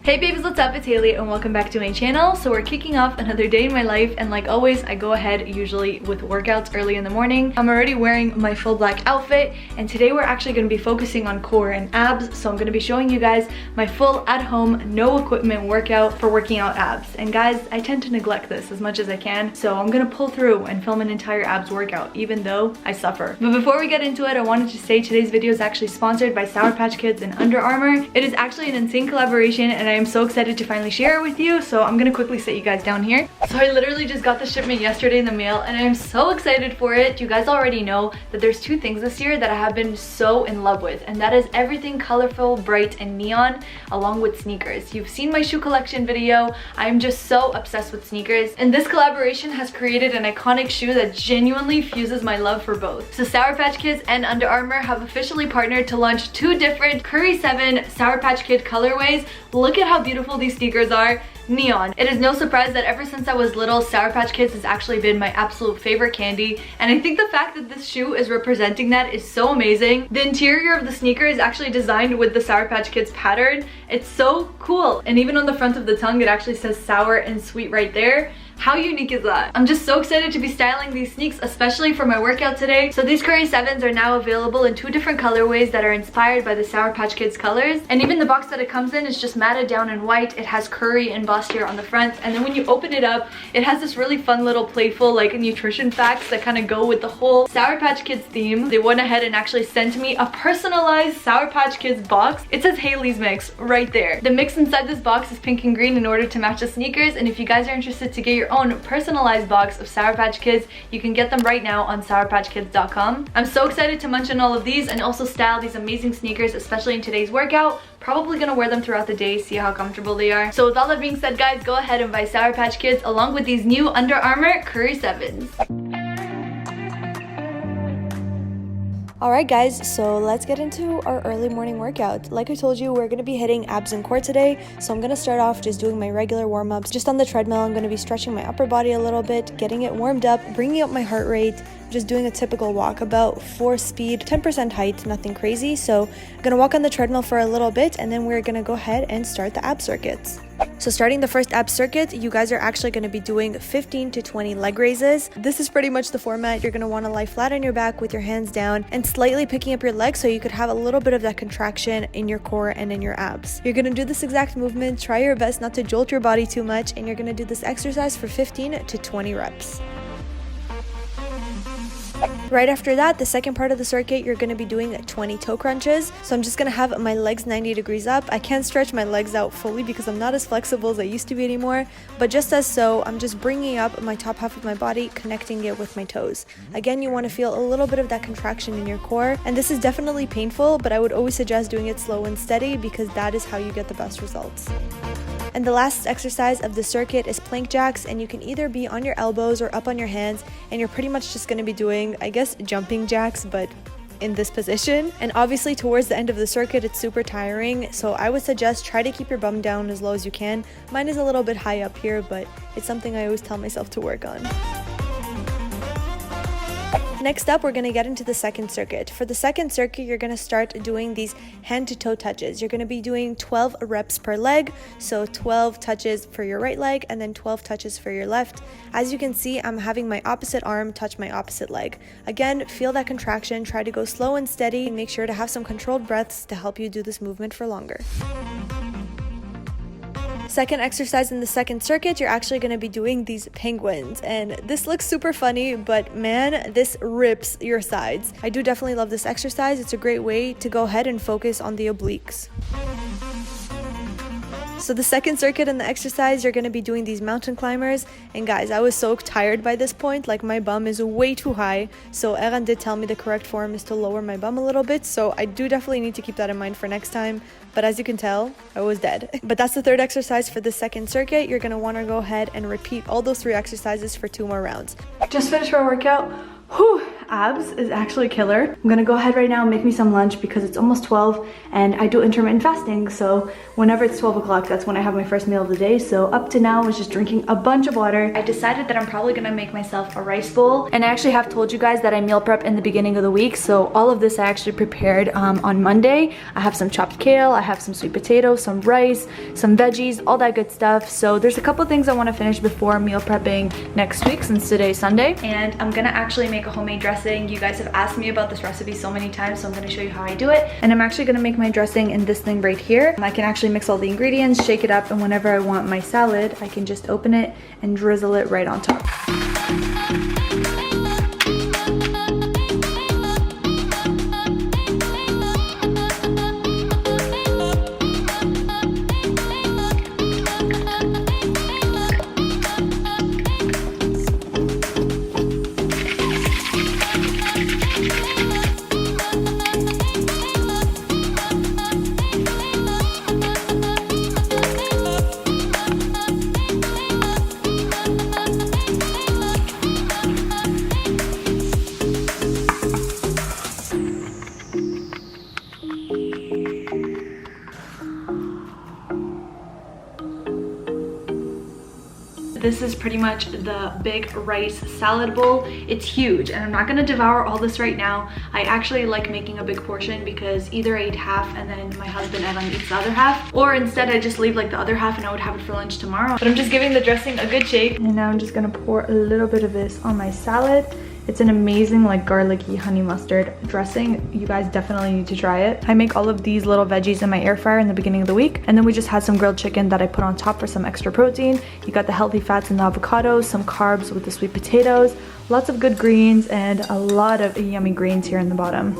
Hey babes, what's up? It's Haley and welcome back to my channel. So we're kicking off another day in my life, and like always I go ahead usually with workouts early in the morning. I'm already wearing my full black outfit, and today we're actually going to be focusing on core and abs. So I'm going to be showing you guys my full at-home no equipment workout for working out abs. And guys, I tend to neglect this as much as I can, so I'm going to pull through and film an entire abs workout even though I suffer. But before we get into it, I wanted to say today's video is actually sponsored by Sour Patch Kids and Under Armour. It is actually an insane collaboration and I am so excited to finally share it with you, so I'm gonna quickly sit you guys down here. So I literally just got the shipment yesterday in the mail and I am so excited for it. You guys already know that there's two things this year that I have been so in love with, and that is everything colorful, bright, and neon, along with sneakers. You've seen my shoe collection video. I'm just so obsessed with sneakers, and this collaboration has created an iconic shoe that genuinely fuses my love for both. So Sour Patch Kids and Under Armour have officially partnered to launch two different Curry 7 Sour Patch Kid colorways. Look at how beautiful these sneakers are. Neon. It is no surprise that ever since I was little, Sour Patch Kids has actually been my absolute favorite candy, and I think the fact that this shoe is representing that is so amazing. The interior of the sneaker is actually designed with the Sour Patch Kids pattern. It's so cool, and even on the front of the tongue it actually says sour and sweet right there. How unique is that? I'm just so excited to be styling these sneaks, especially for my workout today. So these Curry 7s are now available in two different colorways that are inspired by the Sour Patch Kids colors, and even the box that it comes in is just matted down in white. It has Curry embossed here on the front, and then when you open it up, it has this really fun little playful like nutrition facts that kind of go with the whole Sour Patch Kids theme. They went ahead and actually sent me a personalized Sour Patch Kids box. It says Haley's Mix right there. The mix inside this box is pink and green in order to match the sneakers, and if you guys are interested to get your own personalized box of Sour Patch Kids, you can get them right now on sourpatchkids.com. I'm so excited to munch on all of these and also style these amazing sneakers, especially in today's workout. Probably gonna wear them throughout the day, see how comfortable they are. So with all that being said, guys, go ahead and buy Sour Patch Kids along with these new Under Armour Curry 7s. Alright guys, so let's get into our early morning workout. Like I told you, we're going to be hitting abs and core today, so I'm going to start off just doing my regular warm-ups. Just on the treadmill, I'm going to be stretching my upper body a little bit, getting it warmed up, bringing up my heart rate, just doing a typical walk, about 4 speed, 10% height, nothing crazy. So I'm going to walk on the treadmill for a little bit, and then we're going to go ahead and start the ab circuits. So starting the first ab circuit, you guys are actually going to be doing 15 to 20 leg raises. This is pretty much the format. You're going to want to lie flat on your back with your hands down and slightly picking up your legs so you could have a little bit of that contraction in your core and in your abs. You're going to do this exact movement. Try your best not to jolt your body too much, and you're going to do this exercise for 15 to 20 reps. Right after that, the second part of the circuit, you're going to be doing 20 toe crunches. So I'm just going to have my legs 90 degrees up. I can't stretch my legs out fully because I'm not as flexible as I used to be anymore. But just as so, I'm just bringing up my top half of my body, connecting it with my toes. Again, you want to feel a little bit of that contraction in your core. And this is definitely painful, but I would always suggest doing it slow and steady because that is how you get the best results. And the last exercise of the circuit is plank jacks, and you can either be on your elbows or up on your hands, and you're pretty much just going to be doing, I guess, jumping jacks, but in this position. And obviously towards the end of the circuit, it's super tiring, so I would suggest try to keep your bum down as low as you can. Mine is a little bit high up here, but it's something I always tell myself to work on. Next up, we're going to get into the second circuit. For the second circuit, you're going to start doing these hand to toe touches. You're going to be doing 12 reps per leg, so 12 touches for your right leg and then 12 touches for your left. As you can see, I'm having my opposite arm touch my opposite leg. Again, feel that contraction, try to go slow and steady, and make sure to have some controlled breaths to help you do this movement for longer. Second exercise in the second circuit, you're actually going to be doing these penguins, and this looks super funny, but man, this rips your sides. I do definitely love this exercise. It's a great way to go ahead and focus on the obliques. So the second circuit in the exercise, you're going to be doing these mountain climbers. And guys, I was so tired by this point, like my bum is way too high. So Eran did tell me the correct form is to lower my bum a little bit. So I do definitely need to keep that in mind for next time. But as you can tell, I was dead. But that's the third exercise for the second circuit. You're going to want to go ahead and repeat all those 3 exercises for 2 more rounds. Just finished our workout. Whew, abs is actually killer. I'm gonna go ahead right now and make me some lunch because it's almost 12 and I do intermittent fasting. So whenever it's 12 o'clock, that's when I have my first meal of the day. So up to now I was just drinking a bunch of water. I decided that I'm probably gonna make myself a rice bowl. And I actually have told you guys that I meal prep in the beginning of the week. So all of this I actually prepared on Monday. I have some chopped kale, I have some sweet potatoes, some rice, some veggies, all that good stuff. So there's a couple things I want to finish before meal prepping next week since today's Sunday. And I'm gonna actually make a homemade dressing. You guys have asked me about this recipe so many times, so I'm gonna show you how I do it. And I'm actually gonna make my dressing in this thing right here. I can actually mix all the ingredients, shake it up, and whenever I want my salad, I can just open it and drizzle it right on top. This is pretty much the big rice salad bowl. It's huge and I'm not gonna devour all this right now. I actually like making a big portion because either I eat half and then my husband Evan eats the other half, or instead I just leave like the other half and I would have it for lunch tomorrow. But I'm just giving the dressing a good shake. And now I'm just gonna pour a little bit of this on my salad. It's an amazing like garlicky honey mustard dressing. You guys definitely need to try it. I make all of these little veggies in my air fryer in the beginning of the week. And then we just had some grilled chicken that I put on top for some extra protein. You got the healthy fats in the avocados, some carbs with the sweet potatoes, lots of good greens, and a lot of yummy greens here in the bottom.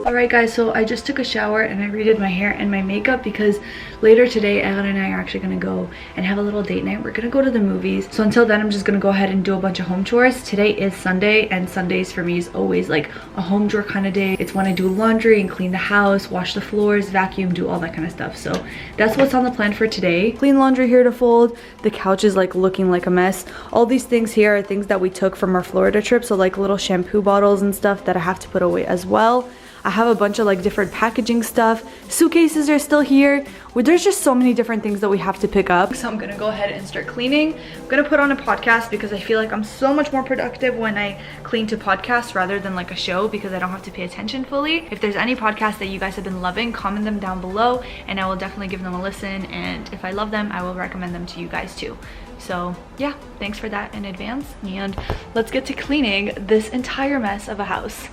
Alright guys, so I just took a shower and I redid my hair and my makeup because later today Evan and I are actually gonna go and have a little date night. We're gonna go to the movies. So until then I'm just gonna go ahead and do a bunch of home chores. Today is Sunday and Sundays for me is always like a home chore kind of day. It's when I do laundry and clean the house, wash the floors, vacuum, do all that kind of stuff. So that's what's on the plan for today. Clean laundry here to fold. The couch is like looking like a mess. All these things here are things that we took from our Florida trip. So like little shampoo bottles and stuff that I have to put away as well. I have a bunch of like different packaging stuff. Suitcases are still here. There's just so many different things that we have to pick up. So I'm gonna go ahead and start cleaning. I'm gonna put on a podcast because I feel like I'm so much more productive when I clean to podcasts rather than like a show because I don't have to pay attention fully. If there's any podcasts that you guys have been loving, comment them down below and I will definitely give them a listen. And if I love them, I will recommend them to you guys too. So yeah, thanks for that in advance. And let's get to cleaning this entire mess of a house.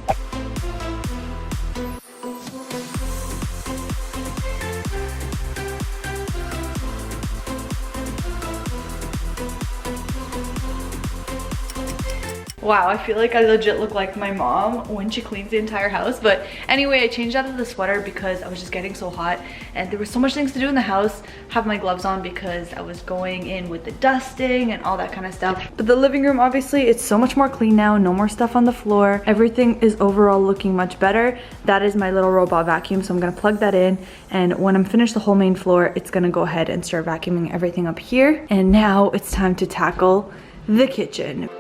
Wow, I feel like I legit look like my mom when she cleans the entire house. But anyway, I changed out of the sweater because I was just getting so hot and there was so much things to do in the house. Have my gloves on because I was going in with the dusting and all that kind of stuff. But the living room, obviously, it's so much more clean now. No more stuff on the floor. Everything is overall looking much better. That is my little robot vacuum, so I'm gonna plug that in. And when I'm finished the whole main floor, it's gonna go ahead and start vacuuming everything up here. And now it's time to tackle the kitchen.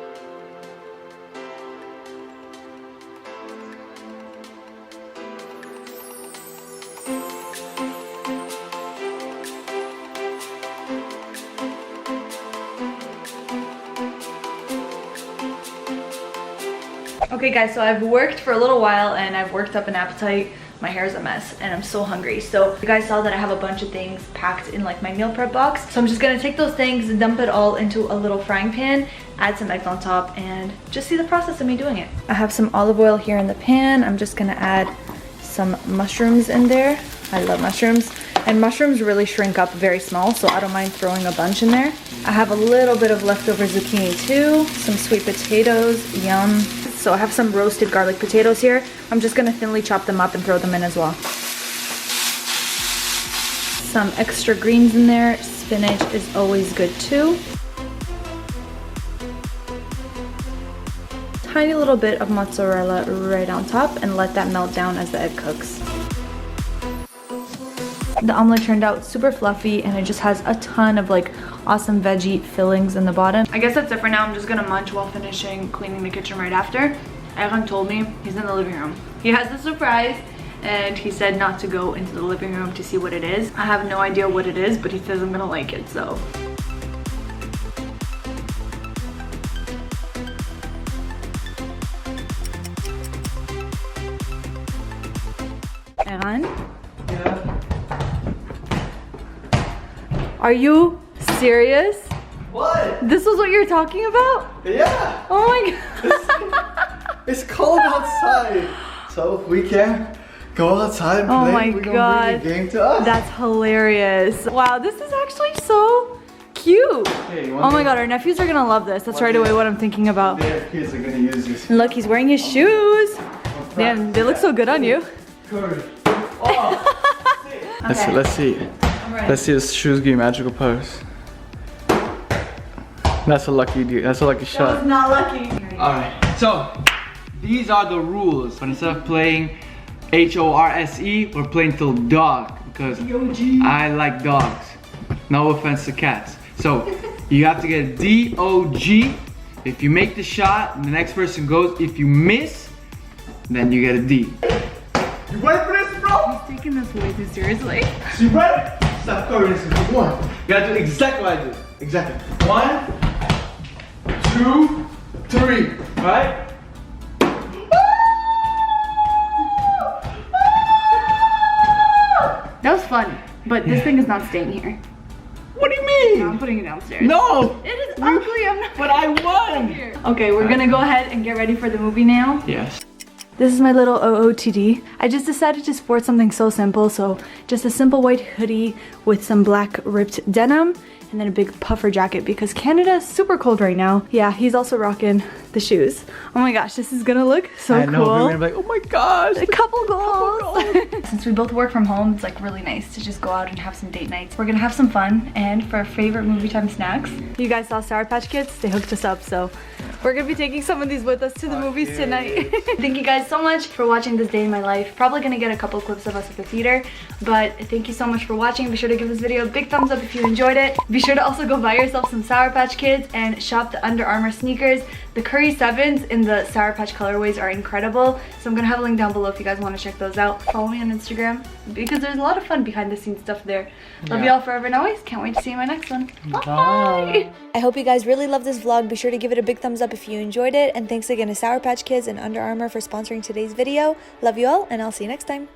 Okay guys, so I've worked for a little while and I've worked up an appetite. My hair is a mess and I'm so hungry. So you guys saw that I have a bunch of things packed in like my meal prep box. So I'm just gonna take those things and dump it all into a little frying pan, add some eggs on top, and just see the process of me doing it. I have some olive oil here in the pan. I'm just gonna add some mushrooms in there. I love mushrooms. And mushrooms really shrink up very small, so I don't mind throwing a bunch in there. I have a little bit of leftover zucchini too, some sweet potatoes, yum. So I have some roasted garlic potatoes here. I'm just gonna thinly chop them up and throw them in as well. Some extra greens in there. Spinach is always good too. Tiny little bit of mozzarella right on top and let that melt down as the egg cooks. The omelet turned out super fluffy and it just has a ton of like awesome veggie fillings in the bottom. I guess that's it for now. I'm just gonna munch while finishing cleaning the kitchen right after. Aaron told me he's in the living room. He has a surprise and he said not to go into the living room to see what it is. I have no idea what it is, but he says I'm gonna like it, so. Aaron? Yeah. Are you serious? What? This was what you're talking about? Yeah. Oh my god. It's cold outside, so we can't go outside and Oh play. my We're god. gonna bring a game to us. That's hilarious. Wow, this is actually so cute. Hey, Oh my god, our nephews are gonna love this. That's right away what I'm thinking about. Their kids are gonna use this. Look, he's wearing his shoes. Damn, they look so good on you. Oh. Let's see. Let's see his shoes give you magical powers. That's a lucky dude. That's a lucky shot. That was not lucky. Alright, so these are the rules. But instead of playing H-O-R-S-E, we're playing till dog because I like dogs. No offense to cats. So you have to get a D-O-G. If you make the shot, the next person goes. If you miss, then you get a D. You ready for this, bro? He's taking this way too seriously. You ready? Stop covering this in one. You gotta do exactly what I do. Exactly. 1, 2, 3. Right? That was fun, but this thing is not staying here. What do you mean? No, I'm putting it downstairs. No! It is ugly, I'm not. But I won! Okay, we're gonna go ahead and get ready for the movie now. Yes. This is my little OOTD. I just decided to sport something so simple, so just a simple white hoodie with some black ripped denim and then a big puffer jacket because Canada is super cold right now. Yeah, he's also rocking the shoes. Oh my gosh, this is gonna look so I know, cool. we're gonna be like, oh my gosh! A couple goals! Since we both work from home, it's like really nice to just go out and have some date nights. We're gonna have some fun, and for our favorite movie time snacks, you guys saw Sour Patch Kids? They hooked us up, so we're gonna be taking some of these with us to the movies tonight. Thank you guys so much for watching this day in my life. Probably gonna get a couple clips of us at the theater, but thank you so much for watching. Be sure to give this video a big thumbs up if you enjoyed it. Be sure to also go buy yourself some Sour Patch Kids and shop the Under Armour sneakers. The Curry 7s in the Sour Patch colorways are incredible, so I'm gonna have a link down below if you guys want to check those out. Follow me on Instagram because there's a lot of fun behind the scenes stuff there. Love you all forever and always. Can't wait to see you in my next one. Bye! I hope you guys really loved this vlog. Be sure to give it a big thumbs up if you enjoyed it. And thanks again to Sour Patch Kids and Under Armour for sponsoring today's video. Love you all, and I'll see you next time.